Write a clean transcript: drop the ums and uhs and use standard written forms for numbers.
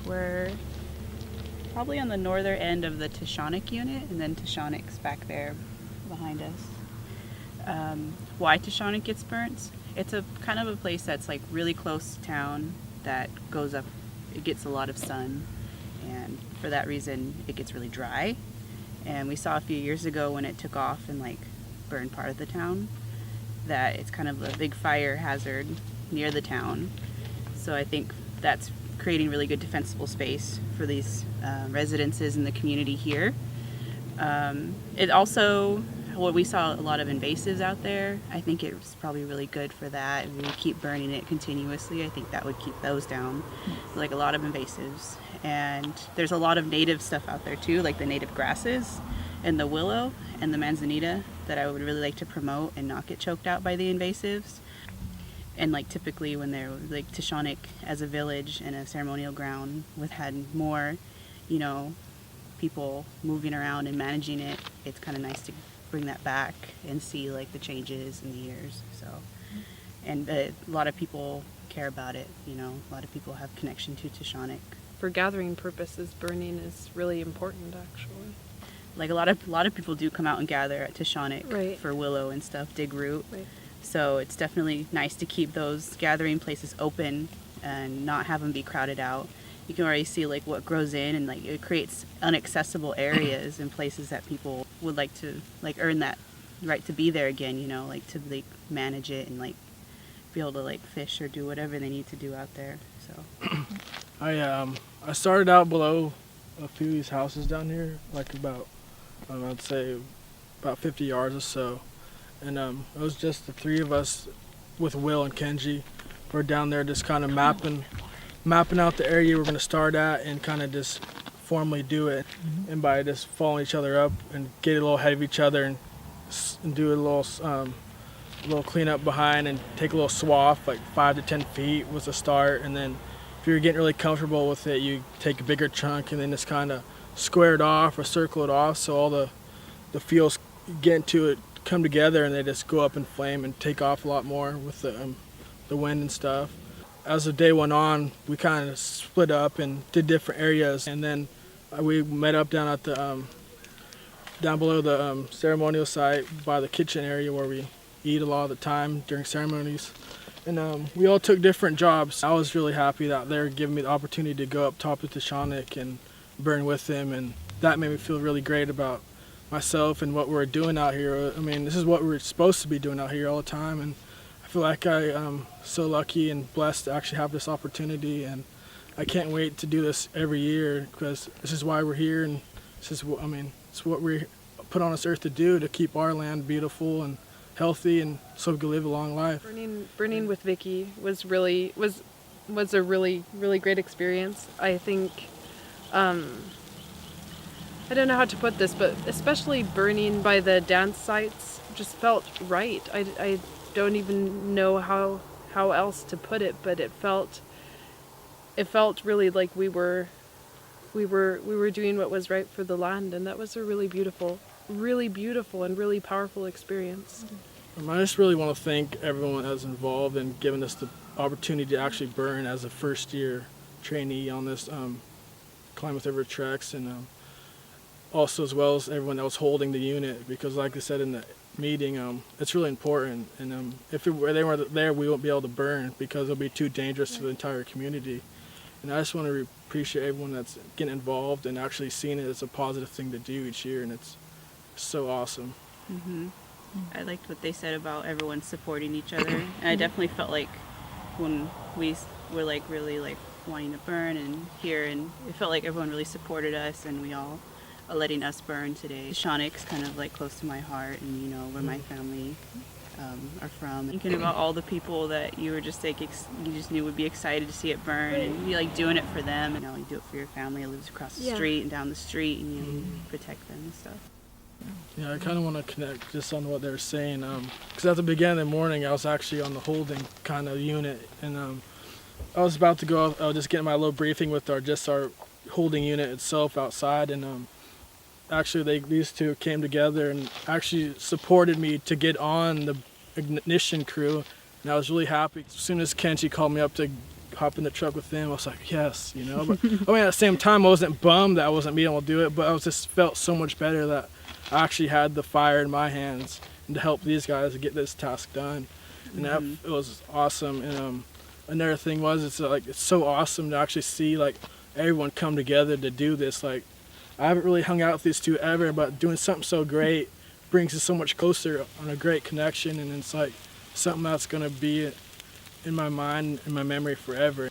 We're probably on the northern end of the Tishaniik unit, and then Tishaniik's back there behind us. Why Tishaniik gets burnt? It's a kind of a place that's like really close to town that goes up, it gets a lot of sun, and for that reason it gets really dry. And we saw a few years ago when it took off and like burned part of the town that it's kind of a big fire hazard near the town. So I think that's creating really good defensible space for these residences in the community here. It also, we saw a lot of invasives out there. I think it was probably really good for that. If we keep burning it continuously, I think that would keep those down. Like a lot of invasives. And there's a lot of native stuff out there too, like the native grasses and the willow and the manzanita that I would really like to promote and not get choked out by the invasives. And like typically when they're like Tishaniik as a village and a ceremonial ground with had more, you know, people moving around and managing it, it's kind of nice to bring that back and see like the changes in the years. So, and a lot of people care about it, you know, a lot of people have connection to Tishaniik. For gathering purposes, burning is really important actually. Like a lot of people do come out and gather at Tishaniik Right. for willow and stuff, dig root. Right. So it's definitely nice to keep those gathering places open and not have them be crowded out. You can already see like what grows in, and like it creates inaccessible areas and places that people would like to like earn that right to be there again, you know, like to like manage it and like be able to like fish or do whatever they need to do out there. So I started out below a few of these houses down here, like about I'd say about 50 yards or so. And it was just the three of us with Will and Kenji. We're down there just kind of mapping out the area we're going to start at and kind of just formally do it. And by just following each other up and get a little ahead of each other and do a little cleanup behind and take a little swath, like 5 to 10 feet was the start. And then if you're getting really comfortable with it, you take a bigger chunk and then just kind of square it off or circle it off so all the fuels get into it, come together, and they just go up in flame and take off a lot more with the wind and stuff. As the day went on, we kind of split up and did different areas, and then we met up down at the down below the ceremonial site by the kitchen area where we eat a lot of the time during ceremonies. And we all took different jobs. I was really happy that they were giving me the opportunity to go up top of Tishaniik and burn with them, and that made me feel really great about myself and what we're doing out here. I mean, this is what we're supposed to be doing out here all the time, and I feel like I am so lucky and blessed to actually have this opportunity, and I can't wait to do this every year because this is why we're here, and this is what, I mean, it's what we're put on this earth to do, to keep our land beautiful and healthy and so we can live a long life. Burning with Vikki was a really great experience. I think I don't know how to put this, but especially burning by the dance sites just felt right. I don't even know how else to put it, but it felt really like we were doing what was right for the land, and that was a really beautiful and really powerful experience. I just really want to thank everyone that's involved in giving us the opportunity to actually burn as a first-year trainee on this Climb with River TREX, and also as well as everyone that was holding the unit, because like I said in the meeting, it's really important, and if they weren't there, we won't be able to burn because it'll be too dangerous to the entire community. And I just want to appreciate everyone that's getting involved and actually seeing it as a positive thing to do each year, and it's so awesome. Mm-hmm. I liked what they said about everyone supporting each other, and I definitely felt like when we were like really like wanting to burn and here, and it felt like everyone really supported us, and we all are letting us burn today. Tishaniik's kind of like close to my heart, and you know where my family are from. Thinking about all the people that you were just like you just knew would be excited to see it burn, and you like doing it for them, and you do it for your family that lives across the street and down the street, and you protect them and stuff. Yeah, I kind of want to connect just on what they were saying, because at the beginning of the morning I was actually on the holding kind of unit, and I was about to go. I was just getting my little briefing with our holding unit itself outside, and actually these two came together and actually supported me to get on the ignition crew, and I was really happy. As soon as Kenji called me up to hop in the truck with them. I was like, yes, you know. But I mean, at the same time, I wasn't bummed that I wasn't being able to do it, but I was just felt so much better that I actually had the fire in my hands and to help these guys to get this task done. And that, it was awesome. And another thing was, it's so awesome to actually see like everyone come together to do this. Like, I haven't really hung out with these two ever, but doing something so great brings us so much closer on a great connection, and it's like something that's gonna be in my mind, in my memory forever.